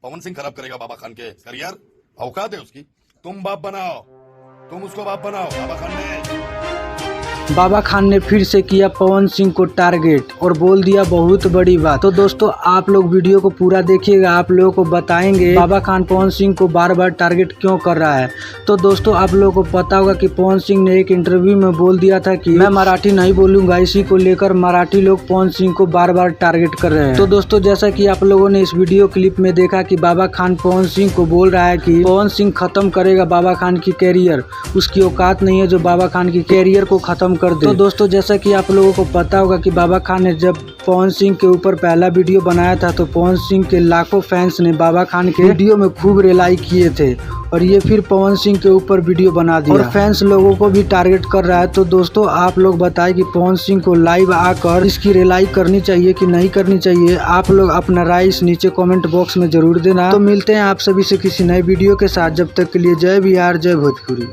पवन सिंह खराब करेगा बाबा खान के करियर, औकात है उसकी। तुम बाप बनाओ, तुम उसको बाप बनाओ। बाबा खान ने फिर से किया पवन सिंह को टारगेट और बोल दिया बहुत बड़ी बात। तो दोस्तों आप लोग वीडियो को पूरा देखिएगा, आप लोगों को बताएंगे बाबा खान पवन सिंह को बार बार टारगेट क्यों कर रहा है। तो दोस्तों आप लोगों को पता होगा कि पवन सिंह ने एक इंटरव्यू में बोल दिया था कि मैं मराठी नहीं बोलूंगा। इसी को लेकर मराठी लोग पवन सिंह को बार बार टारगेट कर रहे हैं। तो दोस्तों जैसा कि आप लोगों ने इस वीडियो क्लिप में देखा कि बाबा खान पवन सिंह को बोल रहा है कि पवन सिंह खत्म करेगा बाबा खान की कैरियर, उसकी औकात नहीं है जो बाबा खान की कैरियर को खत्म कर दे। तो दोस्तों जैसा कि आप लोगों को पता होगा कि बाबा खान ने जब पवन सिंह के ऊपर पहला वीडियो बनाया था तो पवन सिंह के लाखों फैंस ने बाबा खान के वीडियो में खूब रिलाई किए थे और ये फिर पवन सिंह के ऊपर वीडियो बना दिया और फैंस लोगों को भी टारगेट कर रहा है। तो दोस्तों आप लोग बताएं कि पवन सिंह को लाइव आकर इसकी रिलाई करनी चाहिए कि नहीं करनी चाहिए। आप लोग अपना राय इस नीचे कमेंट बॉक्स में जरूर देना। तो मिलते हैं आप सभी से किसी नए वीडियो के साथ, जब तक के लिए जय बिहार जय भोजपुरी।